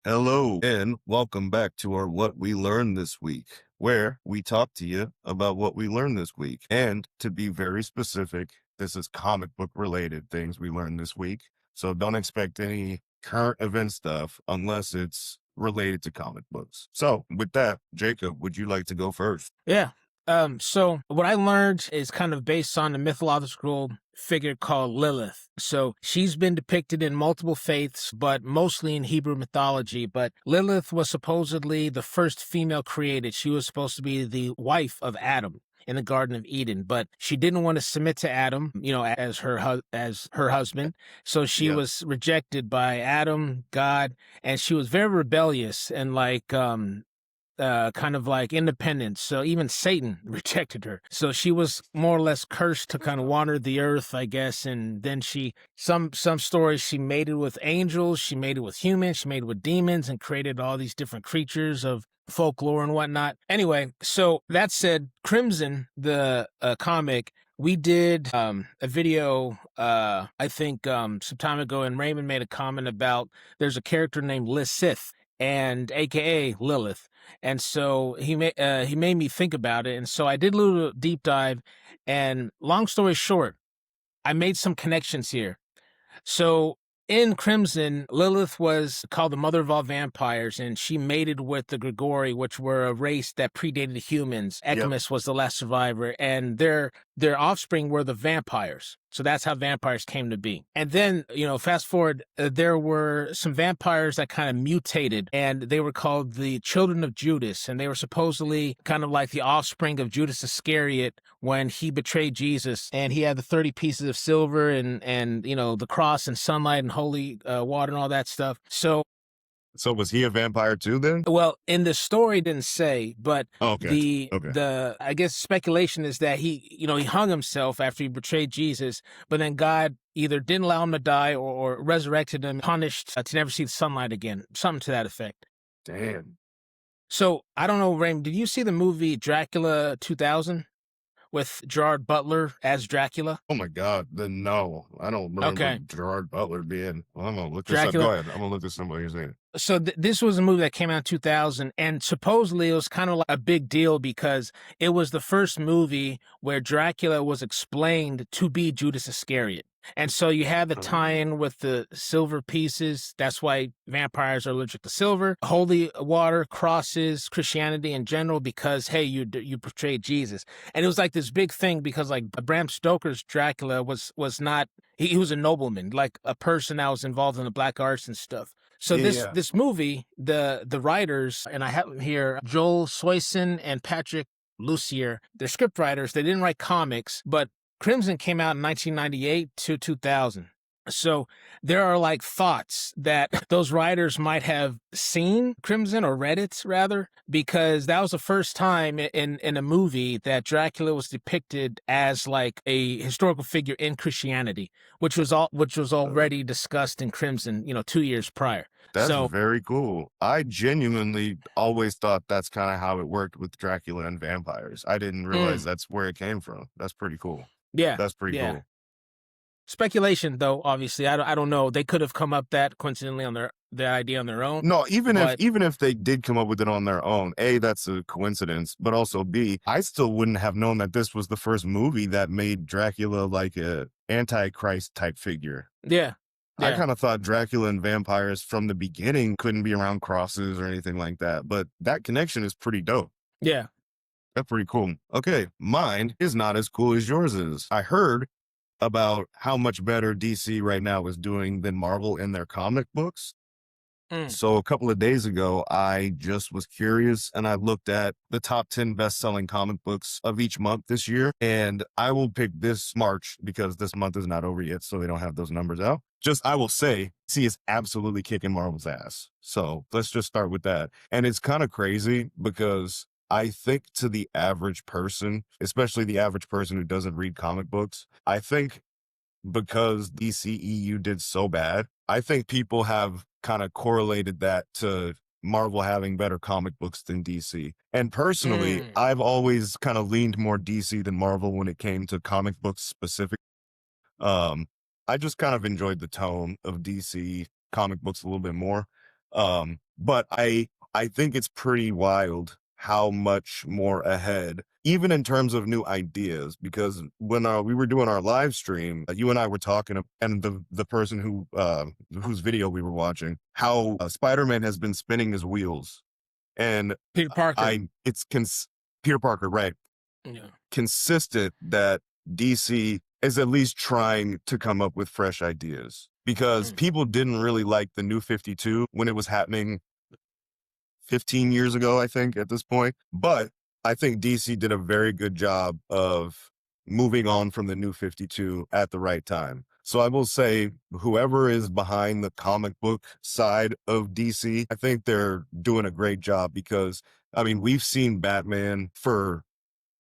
Hello, and welcome back to our What We Learned This Week, where we talk to you about what we learned this week. And to be very specific, this is comic book related things we learned this week. So don't expect any current event stuff unless it's related to comic books. So with that, Jacob, would you like to go first? Yeah. So what I learned is kind of based on the mythological figure called Lilith. So she's been depicted in multiple faiths, but mostly in Hebrew mythology. But Lilith was supposedly the first female created. She was supposed to be the wife of Adam in the Garden of Eden, but she didn't want to submit to Adam, as her husband. So she Yeah. was rejected by Adam, God, and she was very rebellious and kind of like independence. So even Satan rejected her. So she was more or less cursed to kind of wander the earth, I guess. And then some stories, she mated with angels, she mated with humans, she mated with demons, and created all these different creatures of folklore and whatnot. Anyway, so that said, Crimson, the comic, we did a video, I think some time ago, and Raymond made a comment about there's a character named Lysith, and AKA Lilith. And so he made me think about it. And so I did a little deep dive, and long story short, I made some connections here. So in Crimson, Lilith was called the mother of all vampires, and she mated with the Grigori, which were a race that predated humans. Yep. Echimus was the last survivor, and their offspring were the vampires. So that's how vampires came to be. And then, fast forward, there were some vampires that kind of mutated, and they were called the children of Judas. And they were supposedly kind of like the offspring of Judas Iscariot when he betrayed Jesus. And he had the 30 pieces of silver and the cross and sunlight and holy water and all that stuff. So was he a vampire too then? well, in the story it didn't say, but Okay. the I guess speculation is that he hung himself after he betrayed Jesus, but then God either didn't allow him to die or resurrected him, punished to never see the sunlight again, something to that effect. Damn. So I don't know, Raymond, did you see the movie Dracula 2000 with Gerald Butler as Dracula? Oh my God. Then no, I don't remember Okay. Gerard Butler being. Well, I'm gonna look this up. Dracula. Go ahead. I'm gonna look this up while you're saying it. So this was a movie that came out in 2000, and supposedly it was kind of like a big deal because it was the first movie where Dracula was explained to be Judas Iscariot. And so you have the tie-in with the silver pieces. That's why vampires are allergic to silver. Holy water, crosses, Christianity in general, because, hey, you portrayed Jesus. And it was like this big thing because, like, Bram Stoker's Dracula was not, he was a nobleman, like a person that was involved in the black arts and stuff. So this movie, the writers, and I have them here, Joel Soisson and Patrick Lussier, they're script writers. They didn't write comics, but Crimson came out in 1998 to 2000. So there are like thoughts that those writers might have seen Crimson or read it rather, because that was the first time in a movie that Dracula was depicted as like a historical figure in Christianity, which was already discussed in Crimson, 2 years prior. That's very cool. I genuinely always thought that's kind of how it worked with Dracula and vampires. I didn't realize that's where it came from. That's pretty cool. Yeah. That's pretty cool. Speculation, though, obviously. I don't know. They could have come up that coincidentally on their idea on their own. No, even if they did come up with it on their own, A, that's a coincidence, but also B, I still wouldn't have known that this was the first movie that made Dracula like a antichrist type figure. Yeah. I kind of thought Dracula and vampires from the beginning couldn't be around crosses or anything like that, but that connection is pretty dope. Yeah. That's pretty cool. Okay, mine is not as cool as yours is. I heard about how much better DC right now is doing than Marvel in their comic books. So a couple of days ago, I just was curious and I looked at the top 10 best-selling comic books of each month this year. And I will pick this March because this month is not over yet, so they don't have those numbers out. I will say, DC is absolutely kicking Marvel's ass. So let's just start with that. And it's kind of crazy because I think to the average person, especially the average person who doesn't read comic books, I think because DCEU did so bad, I think people have kind of correlated that to Marvel having better comic books than DC. And personally, I've always kind of leaned more DC than Marvel when it came to comic books specific. I just kind of enjoyed the tone of DC comic books a little bit more. But I think it's pretty wild how much more ahead, even in terms of new ideas, because when we were doing our live stream, you and I were talking, and the person whose video we were watching, how Spider-Man has been spinning his wheels, and Peter Parker. it's Peter Parker, right? Yeah. Consistent that DC is at least trying to come up with fresh ideas, because people didn't really like the New 52 when it was happening 15 years ago, I think, at this point. But I think DC did a very good job of moving on from the New 52 at the right time. So I will say, whoever is behind the comic book side of DC, I think they're doing a great job, because, I mean, we've seen Batman for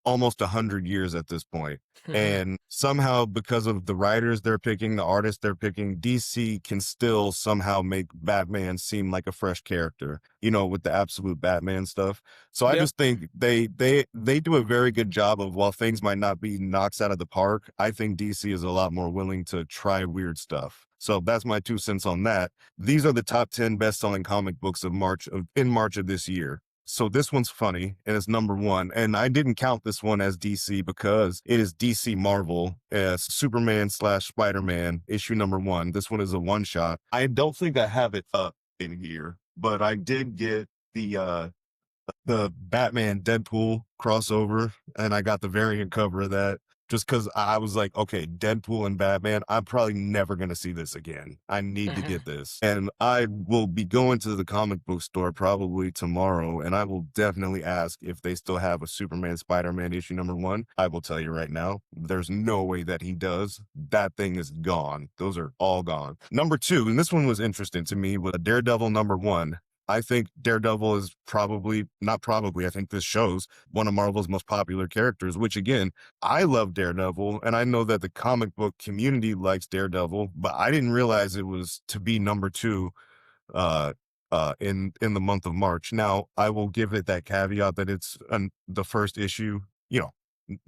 almost 100 years at this point. And somehow, because of the writers they're picking, the artists they're picking, DC can still somehow make Batman seem like a fresh character, with the absolute Batman stuff. So I Yep. just think they do a very good job of, while things might not be knocks out of the park, I think DC is a lot more willing to try weird stuff. So that's my 2 cents on that. These are the top 10 best-selling comic books in March of this year. So this one's funny, and it's number 1. And I didn't count this one as DC because it is DC Marvel as Superman/Spider-Man issue number 1. This one is a one-shot. I don't think I have it up in here, but I did get the Batman Deadpool crossover, and I got the variant cover of that, just because I was like, okay, Deadpool and Batman, I'm probably never going to see this again. I need to get this. And I will be going to the comic book store probably tomorrow, and I will definitely ask if they still have a Superman Spider-Man issue number 1. I will tell you right now, there's no way that he does. That thing is gone. Those are all gone. Number 2, and this one was interesting to me, was Daredevil number 1. I think Daredevil is I think this shows one of Marvel's most popular characters, which, again, I love Daredevil, and I know that the comic book community likes Daredevil, but I didn't realize it was to be number 2 in the month of March. Now, I will give it that caveat that it's the first issue.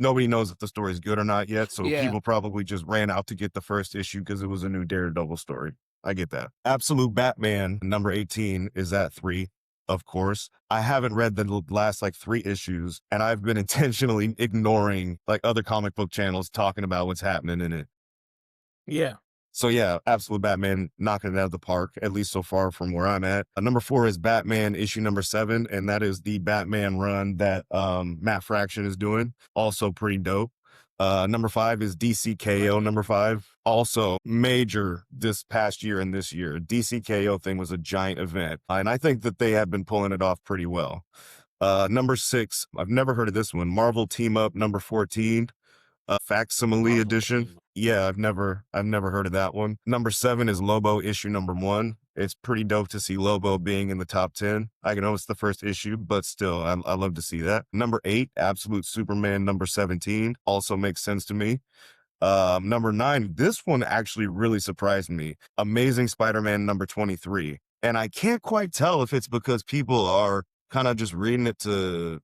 Nobody knows if the story is good or not yet, so people probably just ran out to get the first issue because it was a new Daredevil story. I get that. Absolute Batman number 18 is at 3, of course. I haven't read the last 3 issues, and I've been intentionally ignoring other comic book channels talking about what's happening in it. Yeah. So yeah, Absolute Batman knocking it out of the park, at least so far from where I'm at. Number 4 is Batman issue number 7, and that is the Batman run that Matt Fraction is doing. Also pretty dope. Number 5 is DCKO number 5. Also major this past year and this year. DCKO thing was a giant event, and I think that they have been pulling it off pretty well. Number 6, I've never heard of this one. Marvel Team Up number 14. Facsimile edition. Yeah, I've never heard of that one. Number 7 is Lobo issue number 1. It's pretty dope to see Lobo being in the top 10. I know it's the first issue, but still, I love to see that. Number 8, Absolute Superman number 17. Also makes sense to me. Number 9, this one actually really surprised me. Amazing Spider-Man number 23. And I can't quite tell if it's because people are kind of just reading it to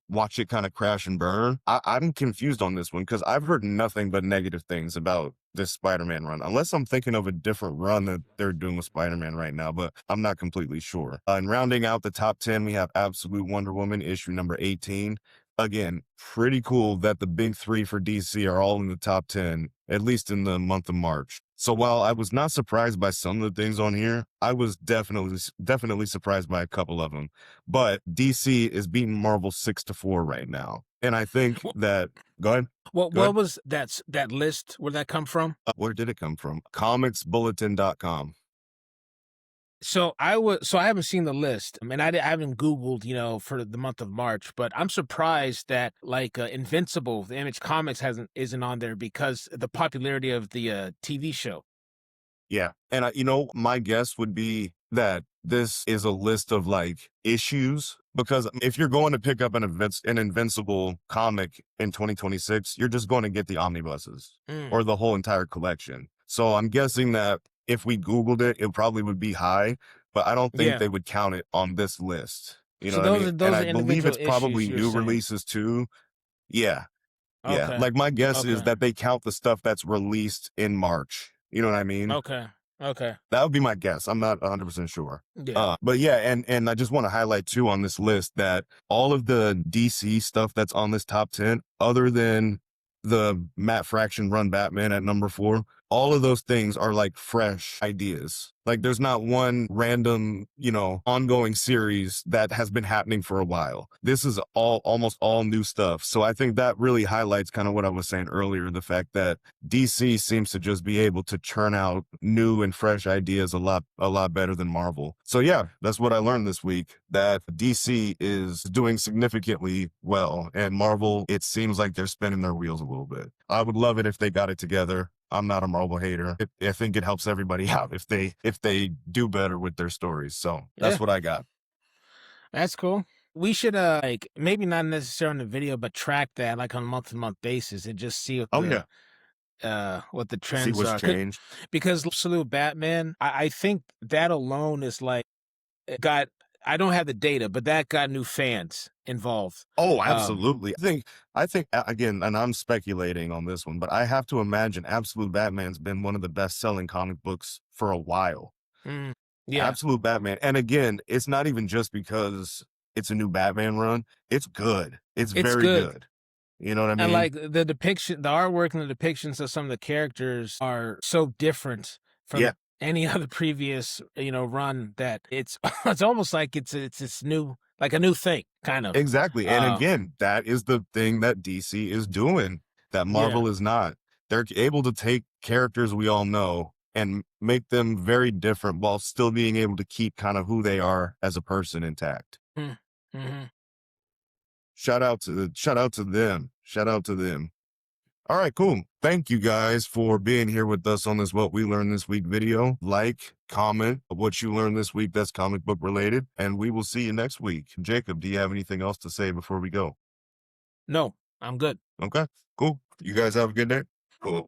watch it kind of crash and burn. I'm confused on this one because I've heard nothing but negative things about this Spider-Man run, unless I'm thinking of a different run that they're doing with Spider-Man right now, but I'm not completely sure. And rounding out the top 10, we have Absolute Wonder Woman issue number 18. Again, pretty cool that the big 3 for DC are all in the top 10, at least in the month of March. So while I was not surprised by some of the things on here, I was definitely surprised by a couple of them. But DC is beating Marvel 6-4 right now. And I think that, go ahead. What was that list? Where'd that come from? Where did it come from? Comicsbulletin.com. So I haven't seen the list. I mean, I haven't Googled, for the month of March, but I'm surprised that Invincible, the Image Comics isn't on there because of the popularity of the TV show. Yeah. And my guess would be that this is a list of issues, because if you're going to pick up an Invincible comic in 2026, you're just going to get the omnibuses or the whole entire collection. So I'm guessing that if we Googled it, it probably would be high, but I don't think they would count it on this list. You know what I mean? And I believe it's probably new releases too. Yeah. Yeah. Okay. My guess is that they count the stuff that's released in March. You know what I mean? Okay. Okay. That would be my guess. I'm not 100% sure. Yeah. But yeah, and I just want to highlight too on this list that all of the DC stuff that's on this top 10, other than the Matt Fraction run Batman at number 4, all of those things are like fresh ideas. Like there's not one random, ongoing series that has been happening for a while. This is almost all new stuff. So I think that really highlights kind of what I was saying earlier, the fact that DC seems to just be able to churn out new and fresh ideas a lot better than Marvel. So yeah, that's what I learned this week, that DC is doing significantly well, and Marvel, it seems like they're spinning their wheels a little bit. I would love it if they got it together. I'm not a Marvel hater. I think it helps everybody out if they do better with their stories. So that's Yeah. what I got. That's cool. We should like maybe not necessarily on the video, but track that like on a month-to-month basis and just see Oh yeah, what the see trends what's are. changed. Because Absolute Batman, I think that alone is like it got. I don't have the data, but that got new fans involved. Oh, absolutely. I think again, and I'm speculating on this one, but I have to imagine Absolute Batman's been one of the best-selling comic books for a while. Mm, yeah, Absolute Batman. And again, it's not even just because it's a new Batman run. It's good. It's it's very good. good. You know what I And mean? like the depiction, the artwork and the depictions of some of the characters are so different from Yeah, any other previous, run that it's it's almost like it's new, like a new thing, kind of. exactly. And Uh, again, that is the thing that DC is doing that yeah. Marvel is not. They're able to take characters we all know and make them very different while still being able to keep kind of who they are as a person intact. Mm-hmm. Shout out to them. Shout out to them. All right, cool. Thank you guys for being here with us on this What We Learned This Week video. Like, comment what you learned this week that's comic book related, and we will see you next week. Jacob, do you have anything else to say before we go? No, I'm good. Okay, cool. You guys have a good day. Cool.